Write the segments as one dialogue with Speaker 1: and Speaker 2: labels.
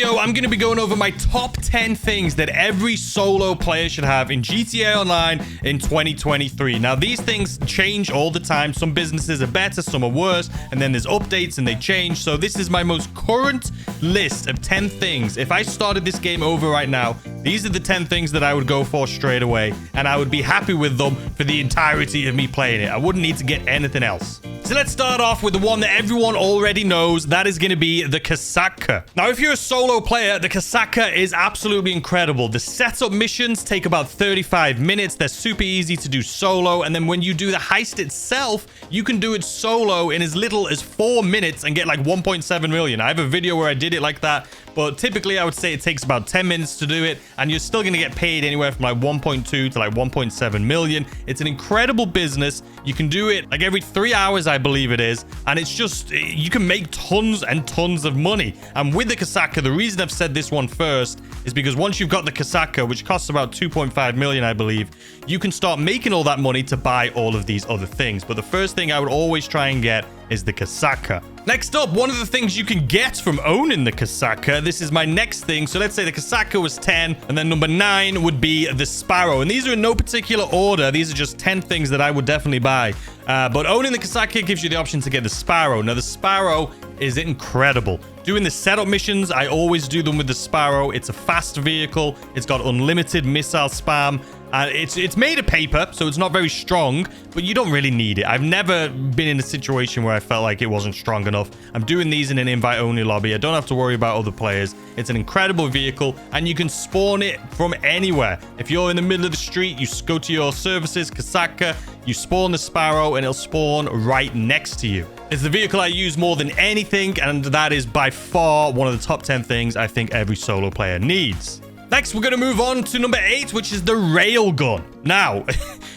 Speaker 1: video, I'm going to be going over my top 10 things that every solo player should have in GTA Online in 2023. Now, these things change all the time. Some businesses are better, some are worse, and then there's updates and they change. So this is my most current list of 10 things. If I started this game over right now, these are the 10 things that I would go for straight away, and I would be happy with them for the entirety of me playing it. I wouldn't need to get anything else. So let's start off with the one that everyone already knows. That is going to be the KOSATKA. Now, if you're a solo player, the KOSATKA is absolutely incredible. The setup missions take about 35 minutes. They're super easy to do solo. And then when you do the heist itself, you can do it solo in as little as 4 minutes and get like 1.7 million. I have a video where I did it like that. But typically, I would say it takes about 10 minutes to do it, and you're still going to get paid anywhere from like 1.2 to like 1.7 million. It's an incredible business. You can do it like every 3 hours, I believe it is, and it's just, you can make tons and tons of money. And with the KOSATKA, the reason I've said this one first is because once you've got the KOSATKA, which costs about 2.5 million, I believe, you can start making all that money to buy all of these other things. But the first thing I would always try and get is the KOSATKA. Next up, one of the things you can get from owning the KOSATKA, this is my next thing. So let's say the KOSATKA was 10, and then number 9 would be the Sparrow. And these are in no particular order. These are just 10 things that I would definitely buy. But owning the KOSATKA gives you the option to get the Sparrow. Now, the Sparrow is incredible. Doing the setup missions, I always do them with the Sparrow. It's a fast vehicle. It's got unlimited missile spam. It's made of paper, so it's not very strong, but you don't really need it. I've never been in a situation where I felt like it wasn't strong enough. I'm doing these in an invite-only lobby. I don't have to worry about other players. It's an incredible vehicle, and you can spawn it from anywhere. If you're in the middle of the street, you go to your services, KOSATKA, you spawn the Sparrow, and it'll spawn right next to you. It's the vehicle I use more than anything, and that is by far one of the top 10 things I think every solo player needs. Next, we're going to move on to number 8, which is the Railgun. Now,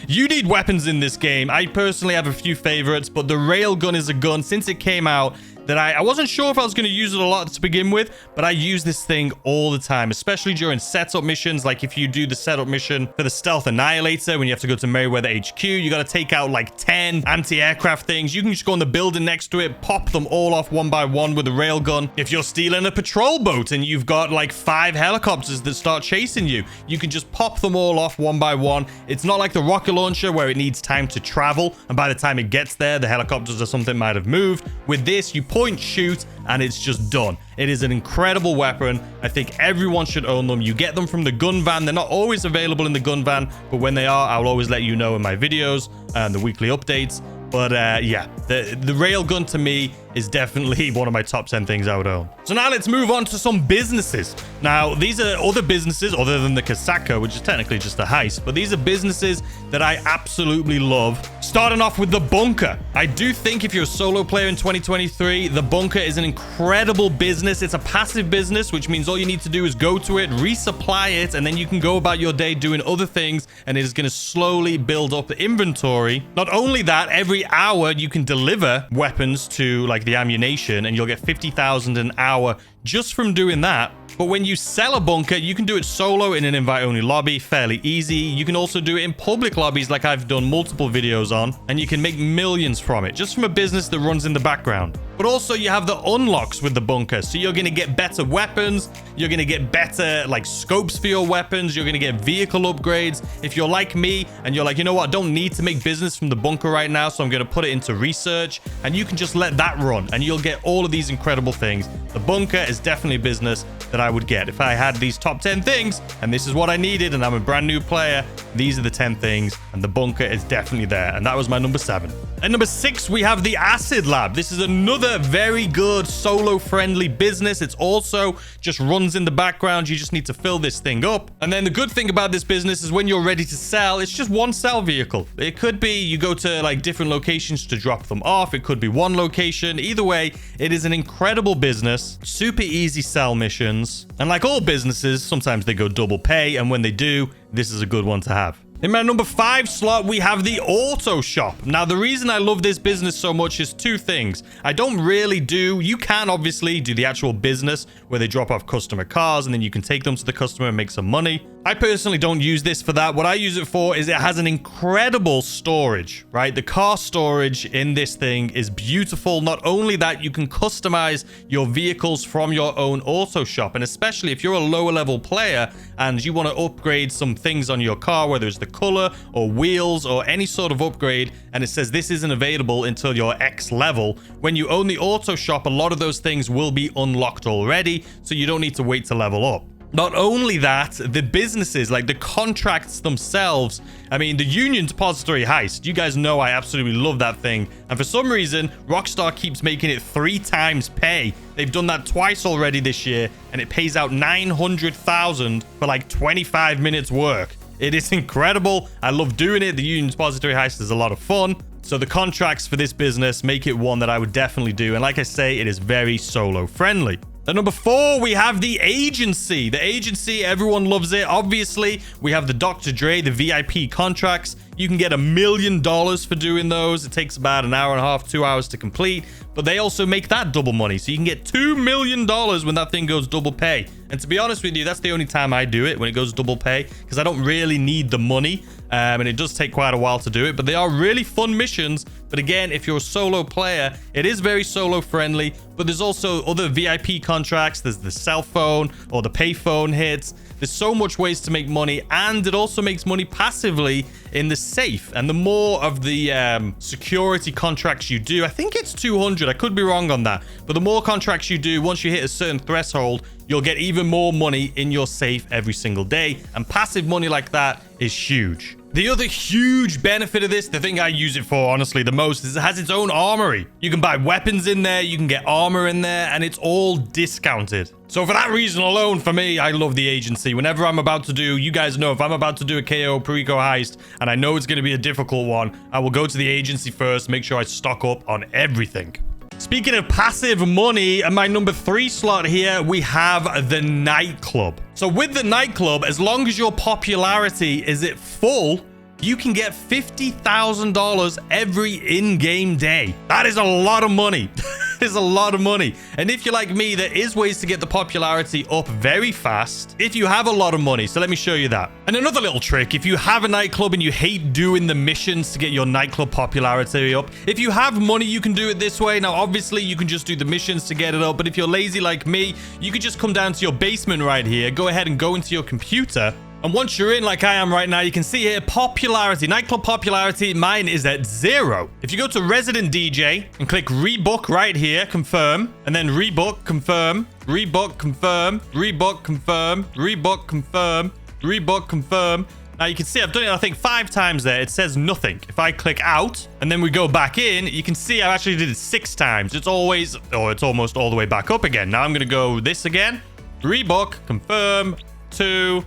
Speaker 1: you need weapons in this game. I personally have a few favorites, but the Railgun is a gun since it came out that I wasn't sure if I was going to use it a lot to begin with, but I use this thing all the time, especially during setup missions. Like if you do the setup mission for the Stealth Annihilator, when you have to go to Merryweather HQ, you got to take out like 10 anti-aircraft things. You can just go on the building next to it, pop them all off one by one with a railgun. If you're stealing a patrol boat and you've got like 5 helicopters that start chasing you, you can just pop them all off one by one. It's not like the rocket launcher where it needs time to travel, and by the time it gets there, the helicopters or something might have moved. With this, you point, shoot, and it's just done. It is an incredible weapon. I think everyone should own them. You get them from the gun van. They're not always available in the gun van, but when they are, I'll always let you know in my videos and the weekly updates. But yeah, the Railgun to me is definitely one of my top 10 things I would own. So now let's move on to some businesses. Now, these are other businesses other than the KOSATKA, which is technically just a heist, but these are businesses that I absolutely love. Starting off with the Bunker. I do think if you're a solo player in 2023, the Bunker is an incredible business. It's a passive business, which means all you need to do is go to it, resupply it, and then you can go about your day doing other things, and it is going to slowly build up the inventory. Not only that, every hour you can deliver weapons to like the ammunition, and you'll get 50,000 an hour just from doing that. But when you sell a bunker, you can do it solo in an invite-only lobby, fairly easy. You can also do it in public lobbies like I've done multiple videos on, and you can make millions from it, just from a business that runs in the background. But also you have the unlocks with the bunker, so you're going to get better weapons, you're going to get better like scopes for your weapons, you're going to get vehicle upgrades. If you're like me and you're like, you know what, I don't need to make business from the bunker right now, so I'm going to put it into research, and you can just let that run and you'll get all of these incredible things. The bunker is definitely a business that I would get if I had these top 10 things, and this is what I needed, and I'm a brand new player. These are the 10 things, and the bunker is definitely there, and that was my number 7. At number 6, we have the Acid Lab. This is another very good solo-friendly business. It's also just runs in the background. You just need to fill this thing up. And then the good thing about this business is when you're ready to sell, it's just one sell vehicle. It could be you go to like different locations to drop them off. It could be one location. Either way, it is an incredible business. Super easy sell missions. And like all businesses, sometimes they go double pay. And when they do, this is a good one to have. In my number 5 slot, we have the auto shop. Now, the reason I love this business so much is 2 things. You can obviously do the actual business where they drop off customer cars and then you can take them to the customer and make some money. I personally don't use this for that. What I use it for is it has an incredible storage, right? The car storage in this thing is beautiful. Not only that, you can customize your vehicles from your own auto shop. And especially if you're a lower level player and you want to upgrade some things on your car, whether it's the color or wheels or any sort of upgrade, and it says this isn't available until you're X level, when you own the auto shop, a lot of those things will be unlocked already, so you don't need to wait to level up. Not only that, the businesses, like the contracts themselves, I mean, the Union Depository heist, you guys know I absolutely love that thing. And for some reason, Rockstar keeps making it 3 times pay. They've done that twice already this year, and it pays out $900,000 for like 25 minutes work. It is incredible. I love doing it. The Union Depository heist is a lot of fun. So the contracts for this business make it one that I would definitely do. And like I say, it is very solo friendly. At number 4, we have the agency. The agency, everyone loves it. Obviously, we have the Dr. Dre, the VIP contracts. You can get $1 million for doing those. It takes about an hour and a half, 2 hours to complete. But they also make that double money. So you can get $2 million when that thing goes double pay. And to be honest with you, that's the only time I do it, when it goes double pay, because I don't really need the money. And it does take quite a while to do it, but they are really fun missions. But again, if you're a solo player, it is very solo friendly. But there's also other VIP contracts. There's the cell phone or the payphone hits. There's so much ways to make money, and it also makes money passively in the safe. And the more of the security contracts you do, I think it's 200. I could be wrong on that. But the more contracts you do, once you hit a certain threshold, you'll get even more money in your safe every single day. And passive money like that is huge. The other huge benefit of this, the thing I use it for honestly the most, is it has its own armory. You can buy weapons in there, you can get armor in there, and it's all discounted. So for that reason alone, for me, I love the agency. Whenever I'm about to do, you guys know, if I'm about to do a KO Perico heist, and I know it's going to be a difficult one, I will go to the agency first, make sure I stock up on everything. Speaking of passive money, at my number 3 slot here, we have the nightclub. So with the nightclub, as long as your popularity is at full, you can get $50,000 every in-game day. That is a lot of money. That is a lot of money. And if you're like me, there is ways to get the popularity up very fast if you have a lot of money. So let me show you that. And another little trick, if you have a nightclub and you hate doing the missions to get your nightclub popularity up, if you have money, you can do it this way. Now, obviously, you can just do the missions to get it up. But if you're lazy like me, you could just come down to your basement right here, go ahead and go into your computer. And once you're in, like I am right now, you can see here, popularity, nightclub popularity, mine is at 0. If you go to Resident DJ and click rebook right here, confirm, and then rebook, confirm, rebook, confirm, rebook, confirm, rebook, confirm, rebook, confirm. Now you can see I've done it, I think 5 times there. It says nothing. If I click out and then we go back in, you can see I actually did it 6 times. It's always, or it's almost all the way back up again. Now I'm going to go this again. Rebook, confirm, 2,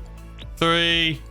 Speaker 1: 3,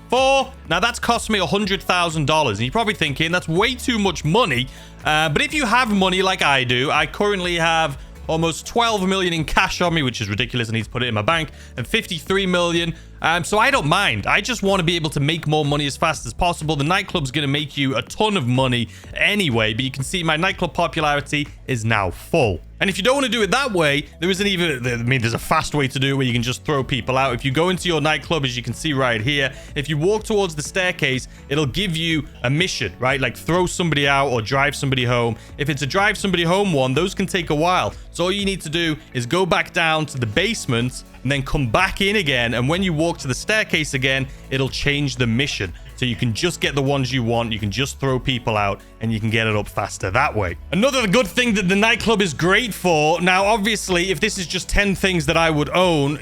Speaker 1: 4. Now that's cost me $100,000, and you're probably thinking that's way too much money. But if you have money like I do, I currently have almost 12 million in cash on me, which is ridiculous. I need to put it in my bank, and 53 million. So I don't mind. I just want to be able to make more money as fast as possible. The nightclub's going to make you a ton of money anyway, but you can see my nightclub popularity is now full. And if you don't want to do it that way, there isn't even, I mean, there's a fast way to do it where you can just throw people out. If you go into your nightclub, as you can see right here, if you walk towards the staircase, it'll give you a mission, right? Like throw somebody out or drive somebody home. If it's a drive somebody home one, those can take a while. So all you need to do is go back down to the basement and then come back in again. And when you walk to the staircase again, it'll change the mission. So you can just get the ones you want. You can just throw people out and you can get it up faster that way. Another good thing that the nightclub is great for. Now, obviously, if this is just 10 things that I would own,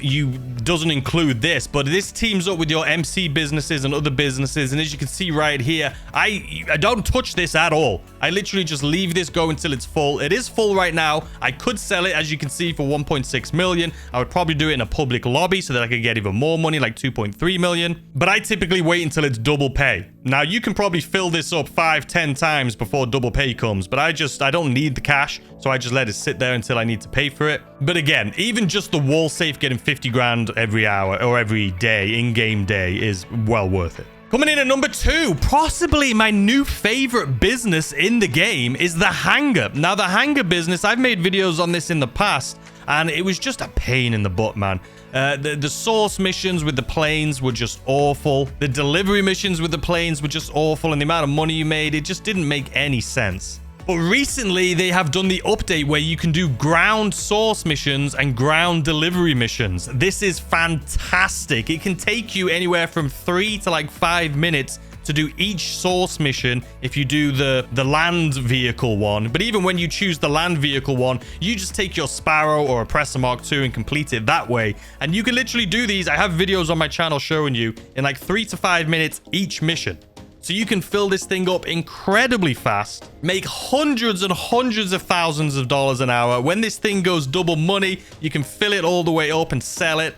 Speaker 1: doesn't include this, but this teams up with your MC businesses and other businesses. And as you can see right here, I don't touch this at all. I literally just leave this go until it's full. It is full right now. I could sell it, as you can see, for 1.6 million. I would probably do it in a public lobby so that I could get even more money, like 2.3 million. But I typically wait until it's double pay. Now, you can probably fill this up 5-10 times before double pay comes, but I don't need the cash, so I just let it sit there until I need to pay for it. But again, even just the wall safe getting 50 grand every hour or every day, in-game day, is well worth it. Coming in at number 2, possibly my new favorite business in the game is the hangar. Now, the hangar business, I've made videos on this in the past. and it was just a pain in the butt, man. The source missions with the planes were just awful. The delivery missions with the planes were just awful, and the amount of money you made, it just didn't make any sense. But recently, they have done the update where you can do ground source missions and ground delivery missions. This is fantastic. It can take you anywhere from 3 to like 5 minutes to do each source mission if you do the land vehicle one. But even when you choose the land vehicle one, you just take your Sparrow or Oppressor Mark II and complete it that way. And you can literally do these. I have videos on my channel showing you in like 3 to 5 minutes each mission. So you can fill this thing up incredibly fast, make hundreds and hundreds of thousands of dollars an hour. When this thing goes double money, you can fill it all the way up and sell it.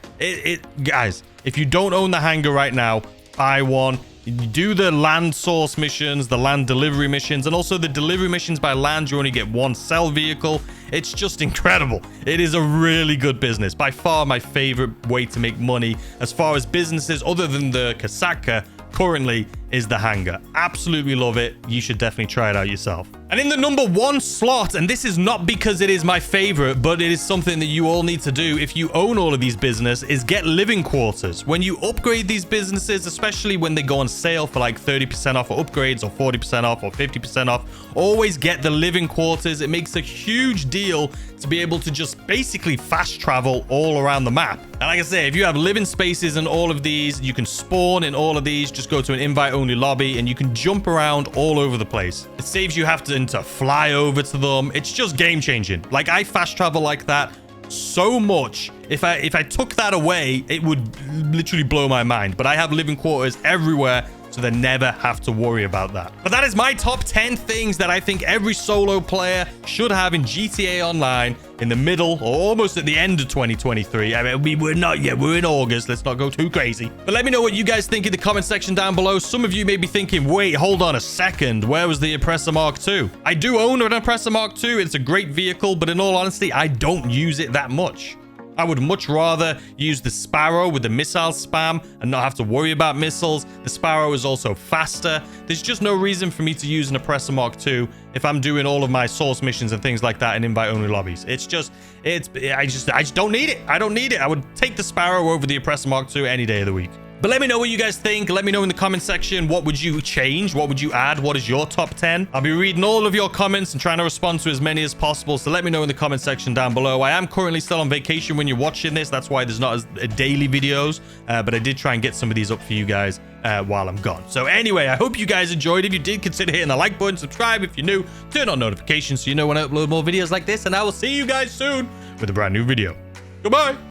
Speaker 1: Guys, if you don't own the hangar right now, buy one. You do the land source missions, the land delivery missions, and also the delivery missions by land. You only get one cell vehicle. It's just incredible. It is a really good business. By far my favorite way to make money as far as businesses other than the KOSATKA currently is the hangar. Absolutely love it. You should definitely try it out yourself. And in the number 1 slot, and this is not because it is my favorite, but it is something that you all need to do if you own all of these businesses, is get living quarters. When you upgrade these businesses, especially when they go on sale for like 30% off or upgrades, or 40% off or 50% off, always get the living quarters. It makes a huge deal to be able to just basically fast travel all around the map. And like I say, if you have living spaces in all of these, you can spawn in all of these. Just go to an invite-only lobby and you can jump around all over the place. It saves you having to fly over to them. It's just game-changing. Like, I fast travel like that so much. If I took that away, it would literally blow my mind. But I have living quarters everywhere, so they never have to worry about that. But that is my top 10 things that I think every solo player should have in GTA Online in the middle or almost at the end of 2023. I mean, we're not yet. We're in August. Let's not go too crazy. But let me know what you guys think in the comment section down below. Some of you may be thinking, wait, hold on a second. Where was the Oppressor Mark II? I do own an Oppressor Mark II. It's a great vehicle, but in all honesty, I don't use it that much. I would much rather use the Sparrow with the missile spam and not have to worry about missiles. The Sparrow is also faster. There's just no reason for me to use an Oppressor Mark II if I'm doing all of my source missions and things like that in invite-only lobbies. I just don't need it. I don't need it. I would take the Sparrow over the Oppressor Mark II any day of the week. But let me know what you guys think. Let me know in the comment section. What would you change? What would you add? What is your top 10? I'll be reading all of your comments and trying to respond to as many as possible. So let me know in the comment section down below. I am currently still on vacation when you're watching this. That's why there's not as daily videos. But I did try and get some of these up for you guys while I'm gone. So anyway, I hope you guys enjoyed. If you did, consider hitting the like button, subscribe if you're new, turn on notifications so you know when I upload more videos like this. And I will see you guys soon with a brand new video. Goodbye.